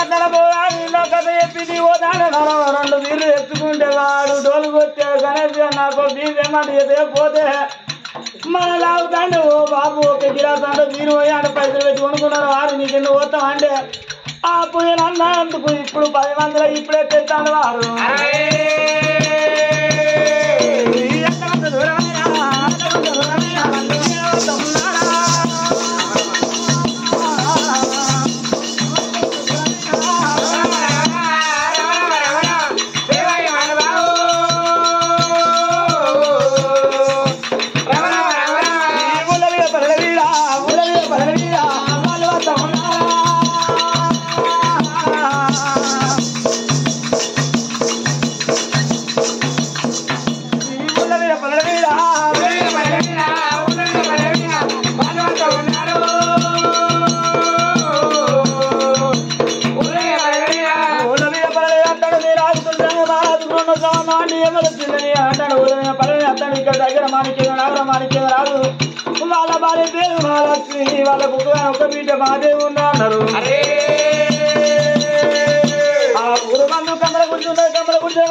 కట్టడ పోవాలో కథ చెప్పింది పోతాడు రెండు వీళ్ళు ఎత్తుకుంటే వాడు డోలు కొట్టే గణేష్ నాకు బీజేమంటే ఎదే పోతే మన లాగుతాండి ఓ బాబు ఒక గిరాసాంటే మీరు పోయాడు పైసలు పెట్టి కొనుక్కున్నారు వారు నీకు ఎందుకు పోతాం అంటే ఆ పోయిన అన్నందుకు ఇప్పుడు 10 మందిలో ఇప్పుడే తెస్తాడు వారు ఇక్కడ దగ్గర మాణిక్యం రాదు వాళ్ళ భార్య పేరు మహాలక్ష్మి వాళ్ళ ఒక బిడ్డ మాదేవి ఉన్నారు ఆ ఊరు మందు కమ్మల కూర్చుంటే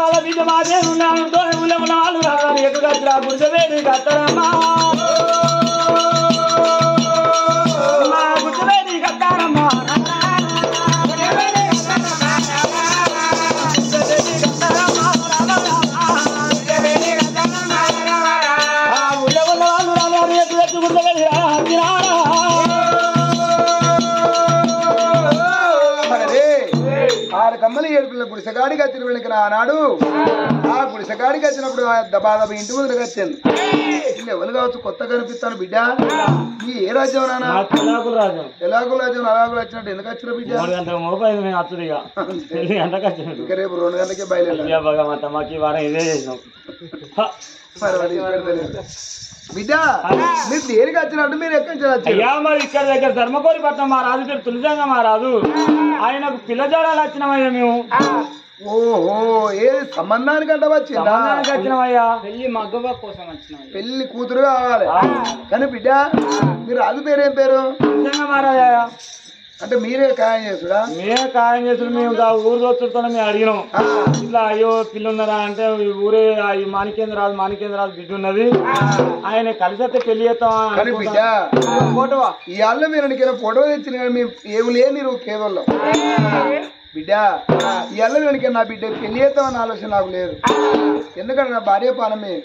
వాళ్ళ బిడ్డ మాదేవి ఉన్నాను వాళ్ళు రావాలి ఎక్కడ గుడిసెవేడి కట్టారమ్మా గుడిసెవేడి కట్టారమ్మా కమ్మలి ఏడుపుల గుడిసెగాడికి వచ్చిన వెళ్ళిన ఆనాడు ఆ గుడిసెగాడికి వచ్చినప్పుడు దబాదబ ఇంటి ముందుకు వచ్చింది ఎవరు కావచ్చు కొత్త కనిపిస్తాను బిడ్డ ఈ ఏ రాజ్యం నానా ఎలాగో రాజ్యం అలాగో వచ్చినట్టు ఎందుకు వచ్చిన బిడ్డ ఇంకా రేపు 2 గంటలకే బయలుదేరారు బిడ్డ మీరు దేనికి వచ్చినట్టు మీరు ఎక్కడి నుంచి వచ్చారు మరి ఇక్కడ దగ్గర ధర్మకోరి పట్నం మా రాజు పేరు తులజంగా మా రాజు ఆయనకు పిల్లజాడాలు వచ్చినామయ్యా మేము ఓహో ఏ సంబంధానికంట వచ్చినామయ్యా పెళ్లి మగ్గవ కోసం వచ్చిన పెళ్లి కూతురు కావాలి కానీ బిడ్డ మీరు రాజు పేరు ఏం పేరు తులజంగా మహారాజా అంటే మీరే ఖాయం చేసుడా మేమే ఖాయం చేసుడు మేము ఊరు వచ్చుడుతో మేము అడిగినాం ఇట్లా అయ్యో పిల్లున్నారా అంటే ఊరే మాణికేంద్రరాజు బిడ్డ ఉన్నది ఆయన కలిసి పెళ్లి చేస్తాం బిడ్డ ఫోటో ఇవాళ మీరు ఫోటో తెచ్చిన కానీ మేము ఏమి లేని కేవలం బిడ్డ ఇవాళ వెనక నా బిడ్డ పెళ్లి చేద్దామన్న ఆలోచన నాకు లేదు ఎందుకంటే నా భార్య పానమే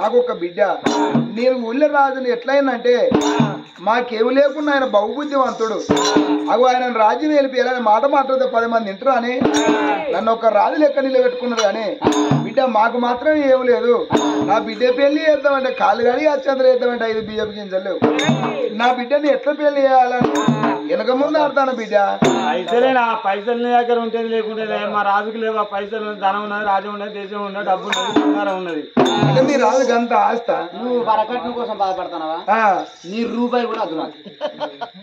నాకు ఒక బిడ్డ నేను ఊళ్ళో రాజుని ఎట్లయిందంటే మాకేమి లేకుండా ఆయన బహుబుద్ధివంతుడు అవి ఆయన రాజ్యం వెళ్ళిపోయాలని మాట మాట్లాడితే 10 మంది వింటారు అని నన్ను ఒక రాజు లెక్క నిలబెట్టుకున్నారు కానీ బిడ్డ మాకు మాత్రం ఏమి లేదు నా బిడ్డ పెళ్లి చేద్దామంటే కాళ్ళు కానీ అత్యంతరం చేద్దామంటే 5 బియ్యపు గింజలు లేవు నా బిడ్డని ఎట్లా పెళ్లి చేయాలని వెనక ముందు ఆడతాను బిడ్డ పైసలు దగ్గర ఉంటేది లేకుంటే మా రాజుకి లేవు ఆ పైసలు ధనం ఉన్నది రాజ్యం ఉన్నది దేశం ఉన్నది డబ్బు ఉన్నది బంగారం ఉన్నది అంటే మీ రాజుకి అంత ఆస్తా నువ్వు వరకట్నం కోసం బాధపడతానవా నీ రూపాయి కూడా అదు నాకు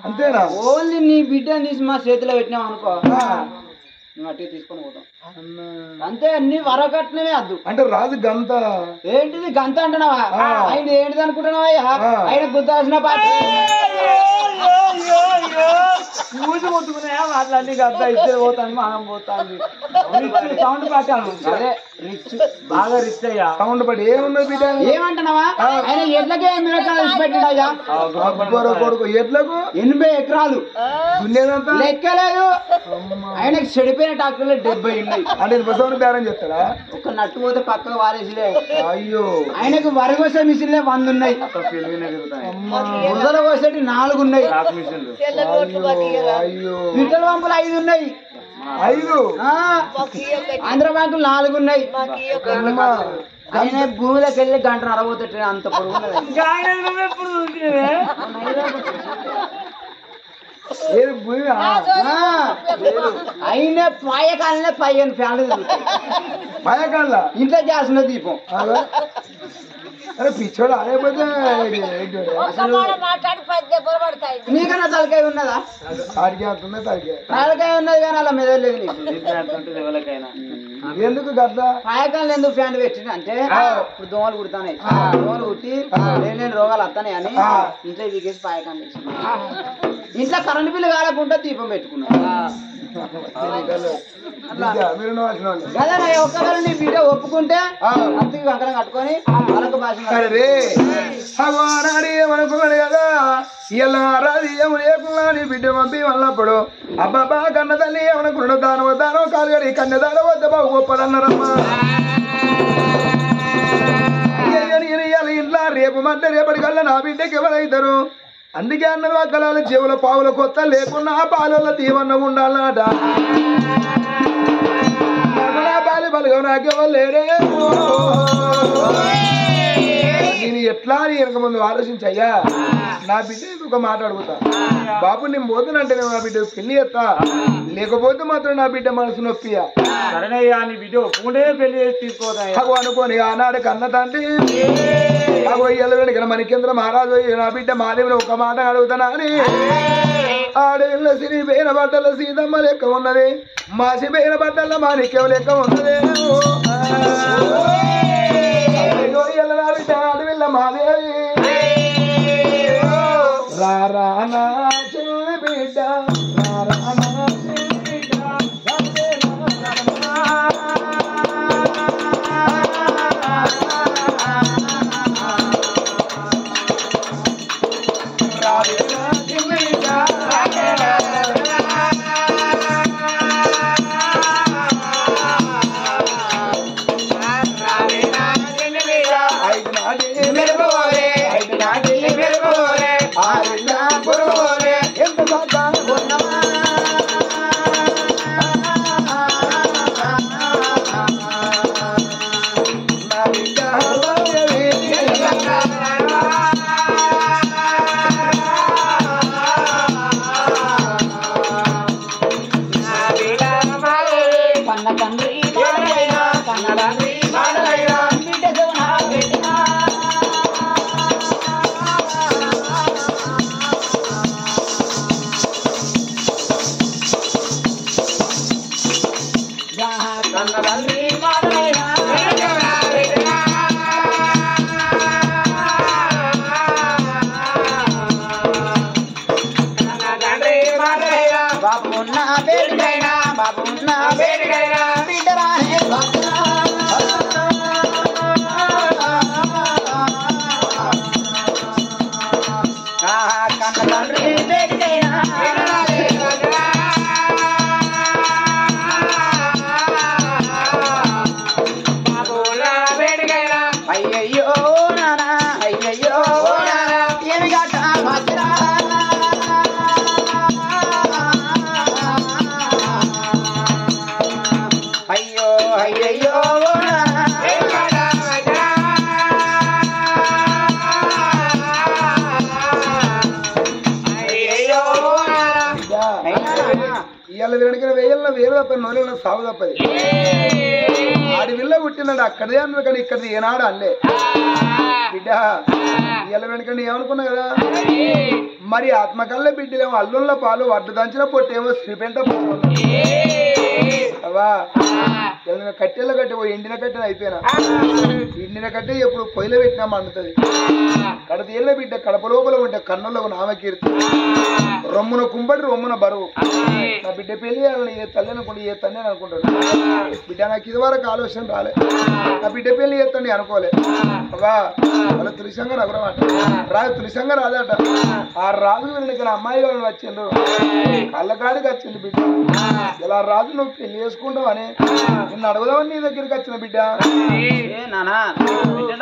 అంతేనా ఓన్లీ నీ బిడ్డ తీసి మా చేతిలో పెట్టినావు అనుకో నువ్వు అట్టే తీసుకొని పోతాం అంతే అన్ని వరకట్నమే అద్దు అంటే రాజు గంత ఏంటిది గంత అంటున్నావా ఆయన ఏంటిది అనుకుంటున్నావా ఆయన గుర్తాల్సిన పాట పూజ మొత్తుకున్నాయా మాట్లాడి గద్ద ఇద్దరు పోతాను మనం పోతాను సౌండ్ పట్టాను అదే రిచ్ బాగా రిచ్ అయ్యా సౌండ్ పడి ఏమున్నది బిడ్డ ఏమంటున్నావా ఆయన ఎడ్లకే పెట్టాడయ్యా కొడుకు ఎడ్లకు 80 ఎకరాలు దున్నేదంతా లెక్కలేదు ఆయనకి చెడిపోయిన ట్రాక్టర్లు 70 ఉన్నాయి అంటే బసవని బేరం చేస్తాడా ఒక నట్టు పోతే పక్కకు వారేసిలే అయ్యో ఆయనకు వరి కోసే మిషన్లే 100 ఉన్నాయి బురదల కోసేటి 4 ఉన్నాయి పిట్టల పంపులు 5 ఉన్నాయి 5 ఆంధ్ర బ్యాంకులు 4 ఉన్నాయి ఆయన భూమిలోకి వెళ్ళి 1.5 గంట అరవోతే అంత పొడుగు అయినా పాయకాలనే 15 ఫ్యాన్లు పాయకాల ఇంట్లో చేసిన దీపం అరే పిచ్చోడు అదేపోతే నీకన్నా తలకాయ ఉన్నదా తలకాయ ఉన్నది కానీ అలా మెదలేదు ఎందుకు గట్ల పాయకాలను ఎందుకు ఫ్యాన్ పెట్టింది అంటే ఇప్పుడు దోమలు కుడతాయి దోమలు కుట్టి లేని రోగాలు వస్తాయి అని ఇంట్లో వీకేసి పాయకాలు ఇంట్లో కరెంట్ బిల్లు కాలకుండా దీపం పెట్టుకున్నావు మీరు వాసిన వాళ్ళు. కదా ఒక్కవేళ నీ బిడ్డ ఒప్పుకుంటే అత్తికి కంకణం కట్టుకొని వాళ్ళకు భాష అరే భగవానాడు ఏమనుకున్నాడు కదా ఇలా రాది ఏమి లేకున్నా నీ బిడ్డ పంపి వల్లప్పుడు అబ్బాబా కన్న తల్లి ఏమనుకున్నాడు దానో కాలుగడి కన్యదానం వద్ద బాబు గొప్పదన్నారమ్మా ఇంట్లో రేపు మధ్య రేపటి కల్లా నా బిడ్డకి ఎవరైతారు అందుకే అన్నది అక్కల చెవుల పావుల కొత్త లేకున్నా పాలల దీవన్న ఉండాలన్నట బాలి బలగం నాకెవరు నేను ఎట్లా అని వెనక ముందు ఆలోచించయ్యా నా బిడ్డ ఒక మాట అడుగుతా బాబు నేను పోతున్నంటే నా బిడ్డ పెళ్లి చేస్తా లేకపోతే మాత్రం నా బిడ్డ మనసు నొప్పియా సరేనయ్యా నీ బిడ్డ ఒప్పుకుంటే పెళ్లి చేసి తీసుకోదా అగో అనుకోని ఆనాడు కన్న తండ్రి అగో ఎల్లవెనక మణికేంద్ర మహారాజు నా బిడ్డ మాదేవిని ఒక మాట అడుగుతానా అని ఆడేళ్ళ సిరి పేన బట్టల సీతమ్మ లెక్క ఉన్నది మాసి పేన బట్టల మాణిక్యం లెక్క ఉన్నది అడవిల్ల మాదేవి రానా చిన్న బిడ్డ రానా వేరు తప్ప నోరు సాగు తప్పది ఆడి విల్ల పుట్టినాడు అక్కడే అన్నారు కానీ ఇక్కడ ఏనాడు అల్లే బిడ్డ ఇళ్ళ వెనకండి ఏమనుకున్నా కదా మరి ఆత్మకల్ల బిడ్డలేమో అల్లుళ్ళ పాలు వడ్డు దంచిన పొట్టేమో శ్రీపెంట అవా కట్టెల కట్టె ఎండిన కట్టెలు అయిపోయినా ఎండిన కట్టె ఎప్పుడు పొయ్యిలో పెట్టినా మండుతుంది కడత ఏళ్ళ బిడ్డ కడప లోపల ఉంటే కన్నులకు నామకీర్తి రొమ్మున కుంపటి రొమ్మున బరువు నా బిడ్డ పెళ్లి చేయాలని ఏ తల్లి అనుకుంటే ఏ తల్లి అని అనుకుంటాడు బిడ్డ నాకు ఇది వరకు ఆలోచన రాలే నా బిడ్డ పెళ్లి చేస్తాండి అనుకోలే అవా వాళ్ళ తులిసంగా నగరం అంట రాజు తులిసంగా రాదట ఆ రాజు ఇక్కడ అమ్మాయి వాళ్ళని వచ్చిండ్రు కళ్ళకాడికి వచ్చింది బిడ్డ ఇలా రాజు నువ్వు పెళ్లి చేసుకుంటావు అని నిన్ను అడగదామని నీ దగ్గరికి వచ్చిన బిడ్డ నానా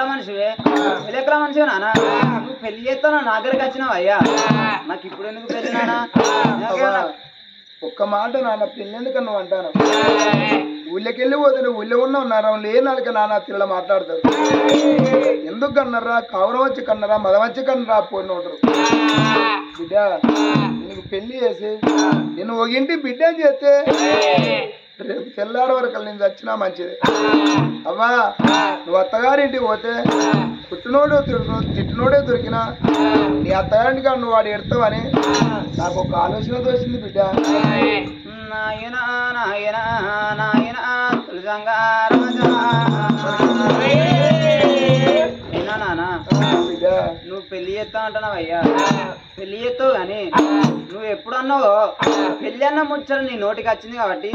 మనిషివే ఎక్కడ మనిషివే నానా నువ్వు పెళ్లి చేస్తాను నా దగ్గరికి వచ్చినావు అయ్యా నాకు ఇప్పుడు ఎందుకు పెళ్లి నానా ఒక్క మాట నాన్న పెళ్ళెందుకు నువ్వు అంటాను ఊళ్ళకెళ్ళి పోతే నువ్వు ఊళ్ళో ఉన్నావు నారా లేనాళ్ళకి నాన్న తిల్ల మాట్లాడతారు ఎందుకు కన్నారా కౌరం వచ్చి కన్నరా మదం వచ్చి కన్నరా పోయిన ఉంటారు బిడ్డ నీకు పెళ్లి చేసి నేను ఒక ఇంటి బిడ్డ చేస్తే రేపు తెల్లారి వరకు నేను చచ్చినా మంచిది అవ్వా నువ్వు అత్తగారింటికి పోతే పుట్టినోడు తిట్టినోడే దొరికినా నీ అత్తగారింటికి నువ్వు వాడు ఎడతావని నాకు ఒక ఆలోచన తోచింది బిడ్డ నాయనా నాయనా నాయనా నానా నువ్వు పెళ్లి చేస్తావు అంటున్నావు అయ్యా పెళ్లి చేస్తావు కానీ నువ్వు ఎప్పుడు అన్నావో పెళ్లి అన్న ముచ్చట నీ నోటికి వచ్చింది కాబట్టి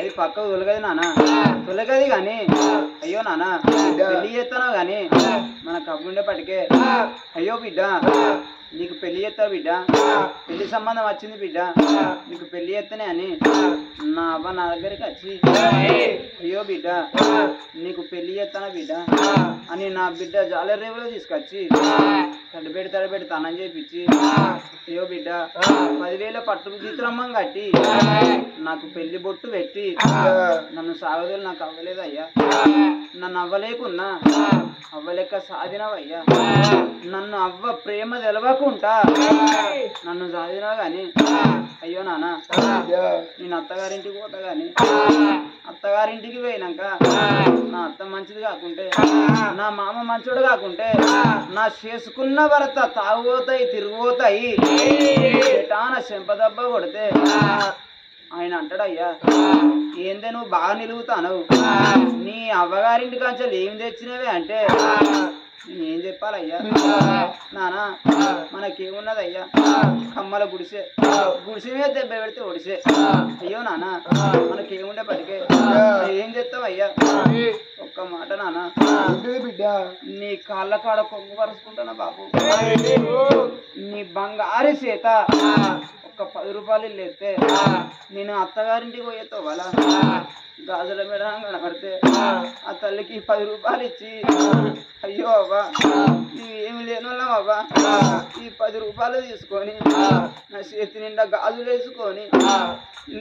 అది పక్కకు తొలగది నాన్న తొలగది గాని అయ్యో నాన్న పెళ్లి చేస్తానో గాని మన కబ్బుండేపటికే అయ్యో బిడ్డ నీకు పెళ్లి చేస్తావు బిడ్డ పెళ్లి సంబంధం వచ్చింది బిడ్డ నీకు పెళ్లి చేస్తేనే అని నా అవ్వ నా దగ్గరికి వచ్చి అయ్యో బిడ్డ నీకు పెళ్లి చేస్తానా బిడ్డ అని నా బిడ్డ జాలర్ రేవులో తీసుకొచ్చి తడబెడి తనం చేపించి అయ్యో బిడ్డ 10,000 పట్టు గీత్రమ్మం కట్టి నాకు పెళ్లి బొట్టు పెట్టి నన్ను సాగదులు నాకు అవ్వలేదు అయ్యా నన్ను అవ్వలేకున్నా అవ్వలేక సాధినవయ్యా నన్ను అవ్వ ప్రేమ తెలవకుండా నన్ను సాధినా గాని అయ్యో నాన్న నేను అత్తగారింటికి పోతా గాని అత్తగారింటికి పోయినాక నా అత్త మంచిది కాకుంటే నా మామ మంచోడు కాకుంటే నా చేసుకున్న భర్త తాగుపోతాయి తిరిగిపోతాయి నా చెంపదెబ్బ కొడితే ఆయన అంటాడయ్యా ఏందే నువ్వు బాగా నిలుగుతాను నీ అవ్వగారింటి కంచెలు ఏం తెచ్చినవే అంటే నేనేం చెప్పాలయ్యా నానా మనకేమున్నదయ్యా కమ్మల గుడిసే మీద దెబ్బ పెడితే ఒడిసే అయ్యో నాన్న మనకేముండే పడికే ఏం చెప్తావయ్యా ఒక్క మాట నాన్న బిడ్డ నీ కాళ్ళ కాడ కొంగు పరుచుకుంటానా బాబు నీ బంగారు చేత ఒక్క 10 రూపాయలు లేస్తే నేను అత్తగారింటికి పోయేతో వాళ్ళ గాజుల మీద కనబడితే ఆ తల్లికి 10 రూపాయలు ఇచ్చి అయ్యో అవ్వా నువ్వేమి లేని వాళ్ళం అవ్వా ఈ 10 రూపాయలు తీసుకొని నా చేతి నిండా గాజులు వేసుకొని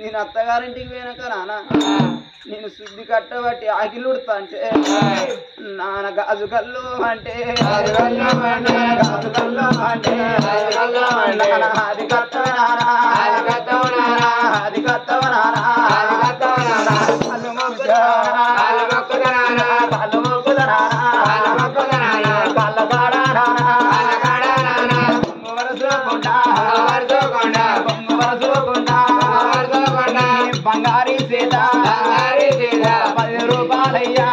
నేను అత్తగారింటికి పోయినాక నాన్న నేను శుద్ధి కట్టబట్టి ఆకిలు ఉడతా అంటే నాన్న గాజు కళ్ళు అంటే అది కట్టవు నానా అది కట్టవు నానా కళ్ళు మొక్కుదా కళ్ళ కాడా నానా కొంగు వరసోకుండా బంగారీ సీత 10 రూపాయలయ్యా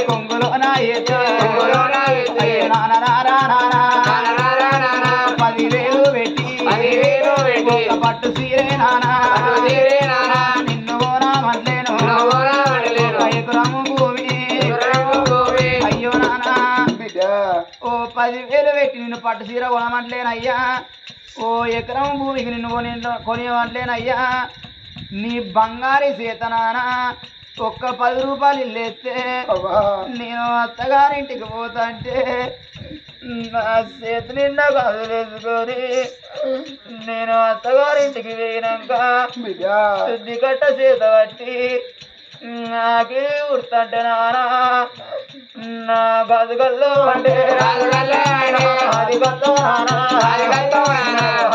కొంగులో నా ఏతే నానా 10,000 పెట్టి ఒక పట్టు సీరే నానా నిన్ను ఓనామట్లేను ఎకరము భూమి అయ్యో నానా ఓ 10,000 పెట్టి నిన్ను పట్టు సీర కొనమట్లేనయ్యా ఓ ఎకరం భూమికి నిన్ను కొనివ్వట్లేనయ్యా నీ బంగారి సీత నానా ఒక్క 10 రూపాయలు ఇల్లేస్తే నేను అత్తగారింటికి పోతా అంటే నా చేతి నిండా కదులేసుకొని నేను అత్తగారింటికి పోయినాక శుద్ధి కట్ట చేత పట్టి నాకే ఉడతంటే నానా నా గదుగల్లో అంటే అది గల్లో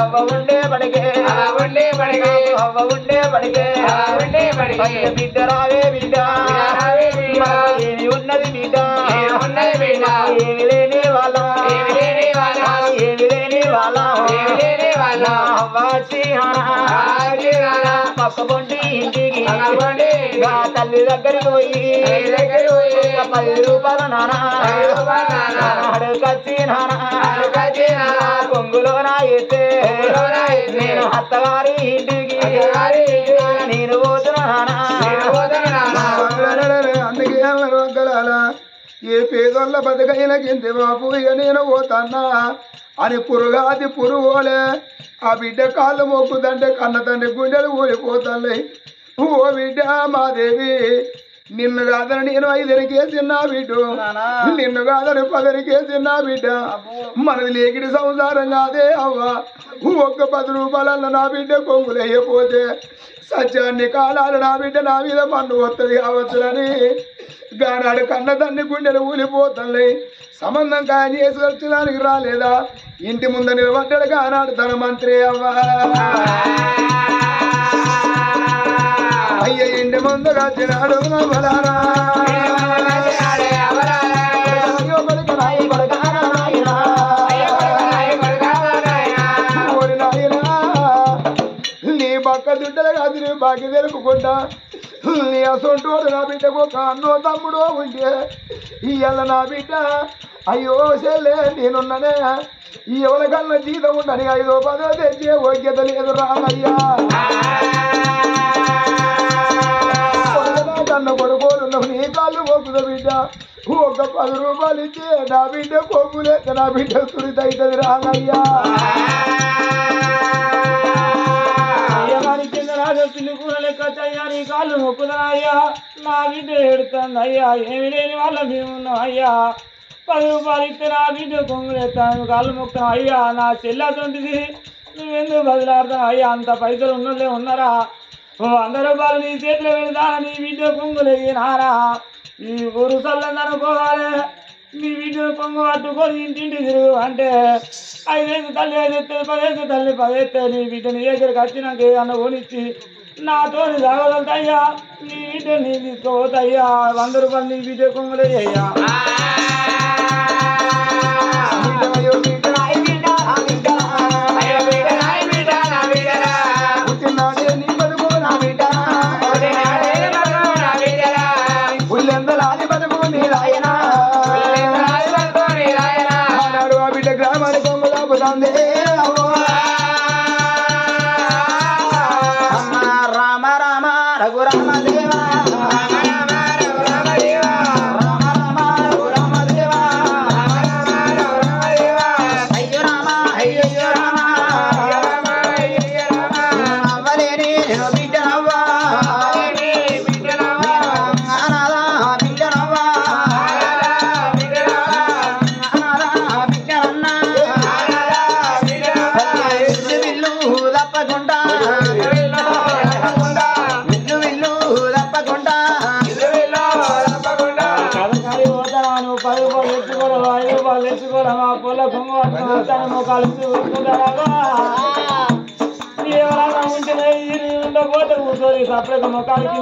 అవ్వ ఉండే పడికే అవ్వ ఉండే పడికే బిడ్డ రావే బిడ్డ ఏమి ఉన్నది బిడ్డ ఏమి లేని వాళ్ళ అవ్వాచి పక్క పొండి ఇంటికి తల్లి దగ్గరికి పోయి 10 రూపాయలు నానా అడుగచ్చి నానా కొంగులో నా ఎత్తే నేను అత్తగారి ఇంటికి నేను పోతున్నా అందుకే ఏ పేదోళ్ళ బతకైన కింది బాబు ఇక నేను పోతాన్నా అని పురుగాది పురుగోలే ఆ బిడ్డ కాళ్ళు మొక్కుదంటే కన్న తండ్రి గుండెలు ఊడిపోతాయి. ఓ బిడ్డ మాదేవి నిన్ను కాదని నేను 5 నా బిడ్డ నిన్ను కాదని 10 నా బిడ్డ మనది లేకిడి సంసారం కాదే అవ్వ ఒక్క 10 రూపాయలన్న నా బిడ్డ కొంగులయ్యపోతే సత్యాన్ని కాలాలు నా బిడ్డ నా మీద పన్ను వస్తుంది కావచ్చునని గానాడు కన్న తండ్రి గుండెలు ఊలిపోతాయి. సంబంధం ఖాయం చేసుకొచ్చడానికి రాలేదా ఇంటి ముందు నిలబడ్డాడు గానాడు తన మంత్రి అవ్వ అయ్య ఇంటి ముందుగా వచ్చినాడు నీ పక్క దుడ్డలు కాదు నీ బాకి తెలుపుకుంటా నీ అసొంటోడు నా బిడ్డకు ఒక అన్నో తమ్ముడో ఉంటే ఇయ్యాల నా బిడ్డ అయ్యో చెల్లె నేనున్ననే ఈ ఎవరికన్నా జీతం ఉండని 5 10 తెచ్చే యోగ్యత లేదు రామయ్యా కన్న కొడుకోలు నీ కాళ్ళు పోకుద బిడ్డ ఒక 10 రూపాయలు ఇచ్చే నా బిడ్డ కొమ్ములేక నా బిడ్డ సురితైతుంది రామయ్యా కింద రాజు పిల్లి కూర లెక్క అయ్యా నీ కాళ్ళు మొక్కుదనయ్యా నా బిడ్డ ఎడుతుంది అయ్యా ఏమి లేని వాళ్ళ మేమున్నాం అయ్యా 10 రూపాయలు ఇస్తే నా బిడ్డ కొంగులేస్తాను కాళ్ళు మొక్కుతాం అయ్యా నా చెల్లెతుంటిది నువ్వెందుకు బదిలాడతావు అయ్యా అంత పైసలు ఉన్నోళ్ళే ఉన్నారా 100 రూపాయలు నీ చేతిలో పెడతా నీ బిడ్డ కొంగులేనారా ఈ ఊరు చల్లందనుకోవాలి నీ బిడ్డ కొంగు పట్టుకొని ఇంటింటి తిరుగు అంటే 5 వేలు తల్లి 5 ఎత్తే 10 వేలు తల్లి 10 ఎత్తే నీ బిడ్డని దగ్గరికి వచ్చినాక ఏమన్నా కొనిచ్చి నాతో తాగగలుగుతాయ్యా నీ బిడ్డ నీ తీసుకోవద్దయ్యా 100 రూపాయలు నీ బిడ్డ కొంగులే అయ్యా రామ రామ రఘురామ దేవా అయ్యో రామ అయ్యో రామ అవ్వలేని బిడ్డనవ్వా అనాథా బిడ్డనవ్వా అనాథా బిడ్డనన్నా విల్లు తప్పకుండా విల్లు తప్పకుండా 10 రూపాయలు ఎత్తుకోవడం 5 రూపాయలు ఎత్తుకోవడం మా పొల కొంగు పట్టుకుంటాను కలిసి ఊరుకుంటారా ఎవరైనా ఉంటే ఉండకపోతే కూర్చొని సపరేట్ ముఖానికి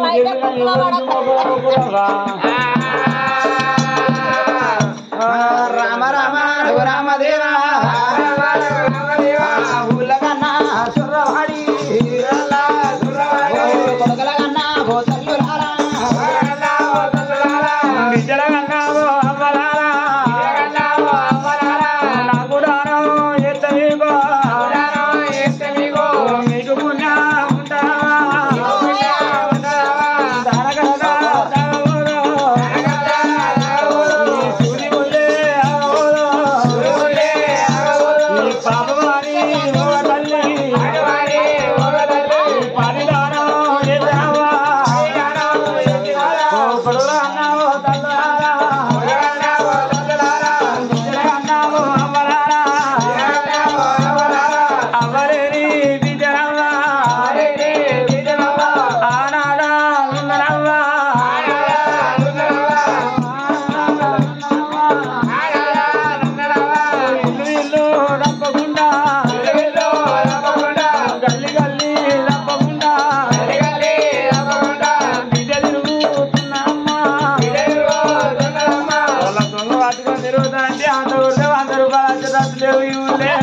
రామ రామ రఘురామ దేవా ఊళ్ళ కన్నా సుర్రవాడి కొడుకుల కన్నా భోసల్లులారా బిడ్డల కన్నావో అమ్మలారా నా గుడారో ఎత్తమీగో మీకు పుణ్యం ఉంటావా తనగదా తగవోరో సూది ముల్లే అవోరో ఈ పాపవారి ఓ తల్లి పరిదానో ఎత్తవా ఓ కొడుకుల అన్నావో తల్లారా బిడ్డల కన్నావో అమ్మలారా అవరేని బిడ్డనవ్వా ఆనాడా ఉన్ననవ్వా ఇల్లు ఇల్లు తప్పకుండా గల్లి గల్లి తప్పకుండా బిడ్డ తిరుగుతున్నమ్మా వాళ్ళ దొంగ పట్టుకొని తిరుగుతానంటే అంత ఊరితే 100 రూపాయలు వచ్చేటట్టు లేవు ఈ ఊళ్ళే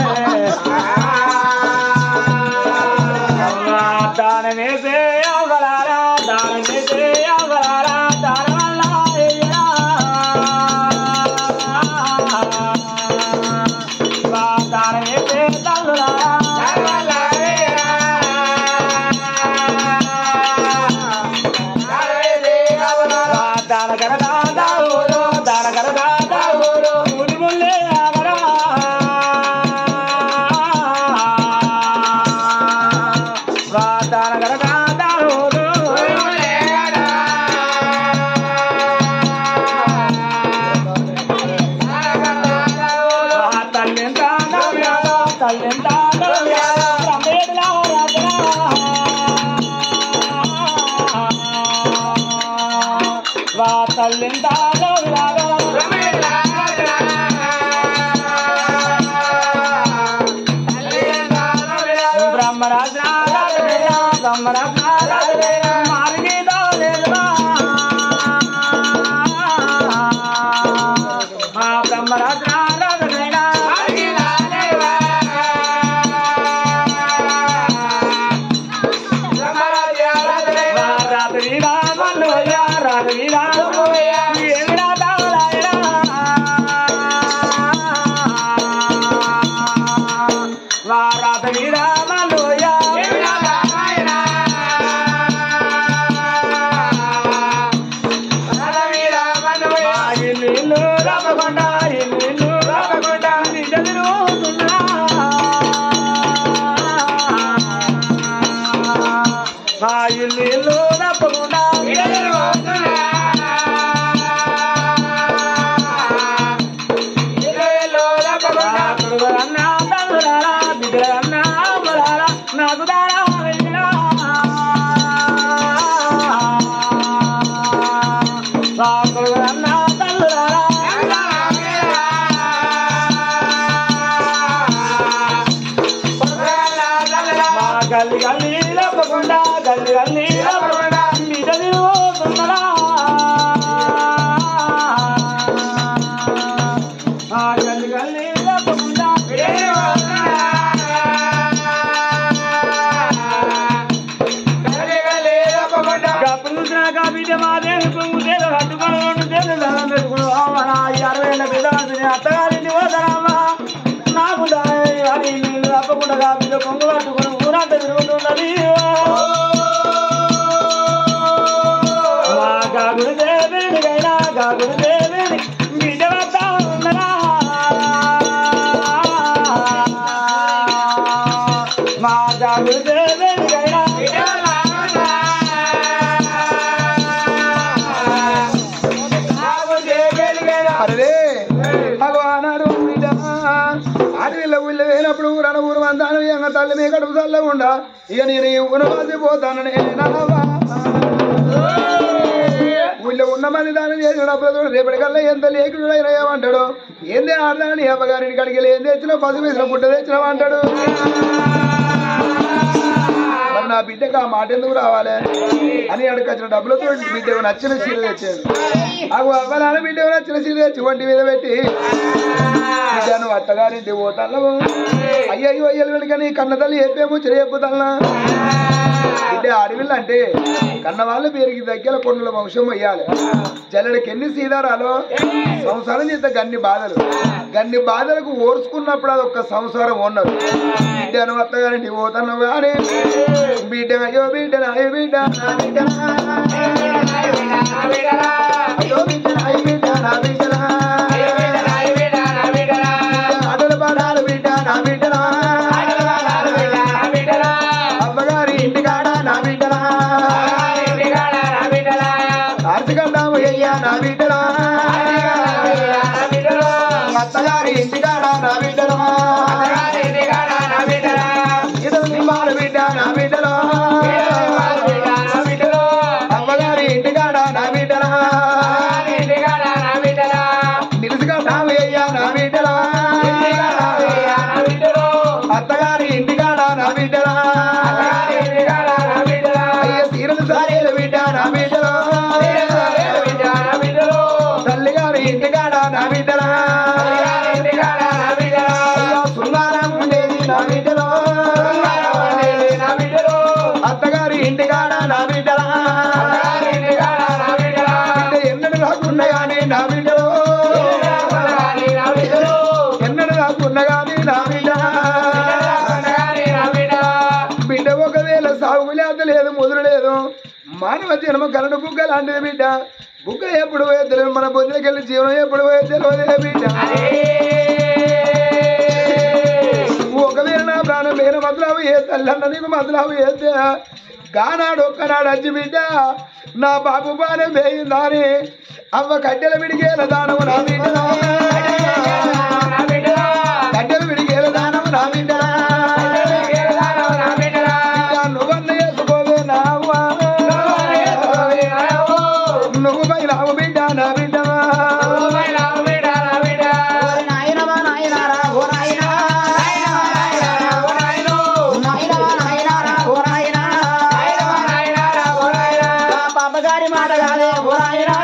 దానం వేసే అవ్వలారా దానం వేసే అవ్వలారా దానం వల్ల ఏయ్యరా. దానం వేసే తల్లులారా దాన కరదా దావోరో దాన కరదా దావోరో ముడి ముల్లే ఆవరా దాన కరదా దావోరో తల్లెంత నవ్యాల తల్లెంత నవ్యాల రమేడ్లా వా తల్లెంత నవ్యాల బ్రహ్మరాజనాథ బ్రహ్మరాజనాథ మార్గీదా లేదురా మా బ్రహ్మరాజనాథ రాత్రి రామయ్య రాత్రి రామయ్య తప్పకుండా ఇల్లు తప్పకుండా బిడ్డ తిరుగుతున్నా మా ఇల్లు తప్పకుండా బిడ్డ తిరుగుతున్నా అన్నా తల్లులారా బిడ్డలన్నా అమ్మలారా నాకు దారా వెళ్ళినా అన్నా తల్లులారా గల్లి గల్లి తప్పకుండా గల్లి గల్లి తప్పకుండా బిడ్డ తిరుగుతున్నరా గల్లి గల్లి తప్పకుండా కప్పులు చూసినాక బిడ్డ మాదేవి పొంగుతేలు హత్తుకొని 2 తేలు దండం పెట్టుకుని 60 ఏళ్ళ బిడ్డ అత్తగారింటి పోతారామా నాకు అని నీళ్ళు తప్పకుండా బిడ్డ పొంగు పట్టుకుని ఊరంతా తిరుగుతున్నది మా గాగుడు దేవిడికైనా గాగుడు దేవిడి బిడ్డ వస్తా ఉన్నదా మా గాగుడు దేవిడికైనా అరే భగవానాడు బిడ్డ అడవిలో ఊళ్ళో వేనప్పుడు ఊరన ఊరు అంతాను ఎంగ తల్లి మీ కడుపు చల్లకుండా ఇక నేను ఈ ఊరు మర్చిపోతాను ఊళ్ళో ఉన్న మంది దాన్ని చేసినప్పుడు రేపటికల్లా ఎంత లేకుడు అయినా ఏమంటాడు ఏందే ఆడదాని అమ్మగారిని కడిగి ఏం తెచ్చినా పసుపు వేసిన గుడ్డ తెచ్చినావు అంటాడు మరి నా బిడ్డకు ఆ మాట ఎందుకు రావాలి అని అడగచ్చిన డబ్బులతో బిడ్డ నచ్చిన చీర తెచ్చాడు అవ్వనాన్న బిడ్డ నచ్చిన చీర తెచ్చి ఒంటి మీద పెట్టి బిడ్డను అత్తగారింటి పోతాను అయ్యయ్యో అయ్యలు వెనుకని కన్న తల్లి చెప్పేమో చెప్పుతానా బిడ్డ అడవిలు అంటే కన్న వాళ్ళ పేరుకి దగ్గర కొండల వంశం అయ్యాలి జల్లడికి ఎన్ని సీదారాలో సంసారం చేస్తే గన్ని బాధలకు ఓర్చుకున్నప్పుడు అది ఒక్క సంసారం ఉన్నది బిడ్డను అత్తగారింటి పోతాను కానీ బిడ్డ అయ్యో బిడ్డ అయ్యో బిడ్డ అయ్యో బిడ్డ అయ్యో బిడ్డ నా బిడ్డ అడలు పడాలి బిడ్డ నా బిడ్డ అమ్మగారి ఇంటికాడ నా బిడ్డ ఆర్తికండాము అయ్యా నా బిడ్డ అత్తగారి ఇంటికాడ నా బిడ్డ ఇద్దరు నిమ్మాలు బిడ్డ నా బిడ్డలో అమ్మగారి ఇంటికాడ నా బిడ్డ నిలుసుకుంటాము అయ్యా నా బిడ్డ అత్తగారి ఇంటికాడ నా బిడ్డ అయ్యా తీరని సారేలు బిడ్డ నా బిడ్డలో తల్లిగారి ఇంటికాడ నా బిడ్డ సున్నారం ఉండేది నా బిడ్డలో అత్తగారి ఇంటికాడ నా బిడ్డ ఎన్నడు రాకున్నా కానీ నా బిడ్డలో ఎన్నడు రాకున్నా కానీ నా బిడ్డ బిడ్డ ఒకవేళ సాగు లేత లేదు ముదురు లేదు మానవ జన్మ కరడు బుగ్గ లాంటిది బిడ్డ బుగ్గ ఎప్పుడు పోయే తెలియదు మన బొద్దులకెళ్ళి జీవనం ఎప్పుడు పోయే తెలియదే బిడ్డ ఒకవేళ నా ప్రాణం వేరే మధురావు ఏ తల్లన్న నీకు మధురావు వేస్తే గానాడు ఒక్కనాడు అజ్జి బిడ్డ నా బాబు బాణం వేయిందాని అవ్వ కట్టెల విడిగేల దానము నా బిడ్డ కట్టెల విడిగేల దానము నా బిడ్డ నువ్వన్న వేసుకోవే నావ్వ నువ్వు పైనావు బిడ్డ నా బిడ్డ మాట కాదే ఓ నాయనా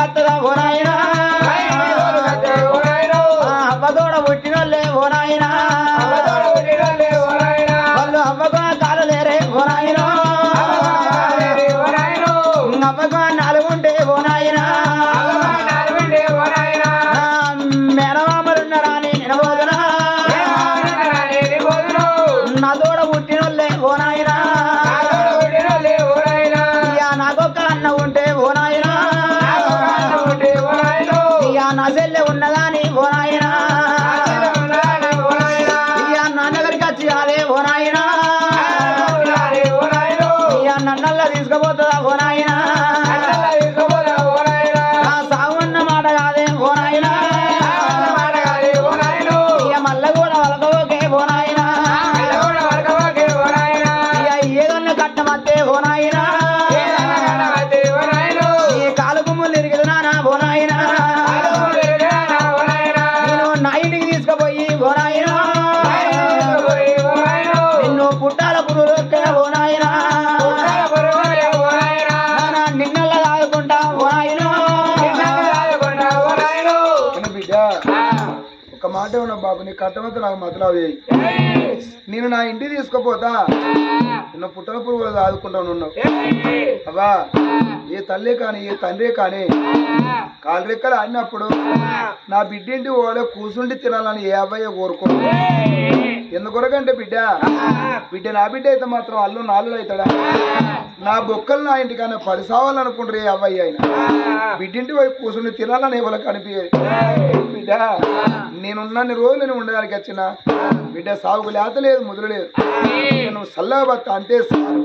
కత్తదా ఓ నాయనా అవ్వదోడ పుట్టినోళ్ళే ఓ నాయనా వాళ్ళు అవ్వగా కాలు లేరే ఓ నాయనా అవ్వగా నాలుగుంటే ఓ నాయనా మేనమామలున్నారా అని నినబోదునా నా దూడ పుట్టినోళ్ళే ఓ నాయనా నాకొక్క అన్న ఉంటే ఓ నాయనా నా చెల్లె ఉన్నదాని ఓ నాయనా నా దగ్గరికి వచ్చి అదే ఓ నాయనా నన్నల్లా తీసుకుపోతుందా ఓ నాయనా నా సాగున్న మాట కాదే ఓ నాయనా మల్ల కూడా వలకపోకే ఓ నాయనా ఏదన్నా కట్టమత్తే ఓ నాయనా కాలు గుమ్ములు తిరిగి నానా ఓ నాయనా నేను నా ఇంటికి తీసుకుపోయి ఓ నాయనా నిన్ను పుట్టాల పురుగు ఓ నాయనా నిన్నల్లా ఆదుకుంటా ఓ నాయనా బిడ్డ ఒక మాట ఉన్నా బాబు నీ కట్టమంతా నాకు మతలావు నేను నా ఇంటికి తీసుకుపోతా నిన్న పుట్టల పురుగులు ఆదుకుంటాను ఉన్నావు అబ్బా ఏ తల్లి కానీ ఏ తండ్రి కానీ కాలు రెక్కలు ఆడినప్పుడు నా బిడ్డింటి ఓలే కూసుండి తినాలని ఏ అబ్బాయి కోరుకో ఎందుకొరకంటే బిడ్డ నా బిడ్డ అయితే మాత్రం అల్లు నాలుగు అవుతాడా నా బొక్కలు నా ఇంటికన్నా పడిసావాలనుకుంటారు ఏ అబ్బాయి అయినా బిడ్డింటి వైపు కూసుండి తినాలని ఎవరికి కనిపించేది బిడ్డ నేనున్నన్ని రోజులు నేను ఉండడానికి వచ్చిన బిడ్డ సాగుకు లేత లేదు ముదురు లేదు నేను సల్లగా బత్త అంతే సారు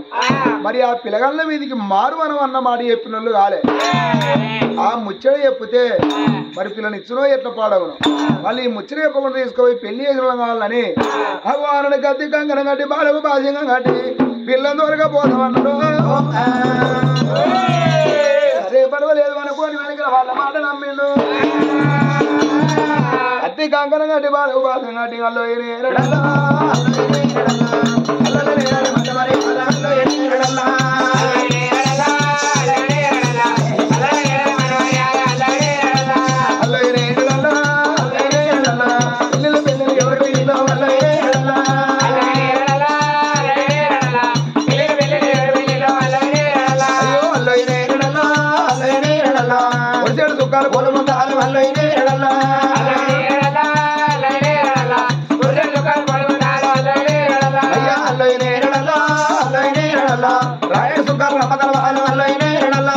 మరి ఆ పిల్లగాళ్ళ మీదకి మారువనం అన్న మాట చెప్పిన వాళ్ళు కాలే ఆ ముచ్చట చెప్పితే మరి పిల్లని ఇచ్చినో ఎట్లా పాడవును వాళ్ళు ఈ ముచ్చట చెప్పకుండా తీసుకుపోయి పెళ్లి చేసిన కావాలని భగవానుడి గద్దె కంకణం కట్టి బాలకు బాధ్యంగా కట్టి పిల్లని దొరక పోతామన్నాడు అదే పర్వాలేదు అనుకోని వెనక వాళ్ళ మాట నమ్మిండు అతి కంకణం కట్టి బాలకు బాధ్యం కట్టి వాళ్ళు సుఖాలు పొలముందాలు వల్ల రాయ సుఖాలు అమ్మదల వాళ్ళ వల్ల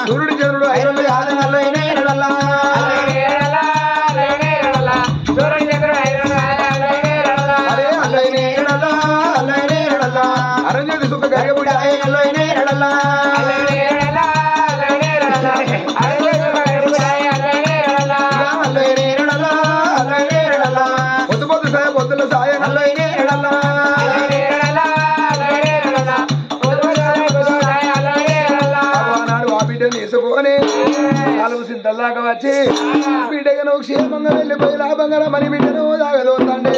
సూర్యుడు చంద్రుడు ఐరలు యాద అరంజేది సుఖ గరిగబుడి పొద్దు పొద్దు సాయ పొద్దుల సాయ నాడు ఆ బిడ్డను తీసుకొని నాలుగు సింతల్లాగా వచ్చి బిడ్డగా నువ్వు క్షేమంగా వెళ్ళిపోయి లాభంగా మని బిడ్డను తాగదోందండి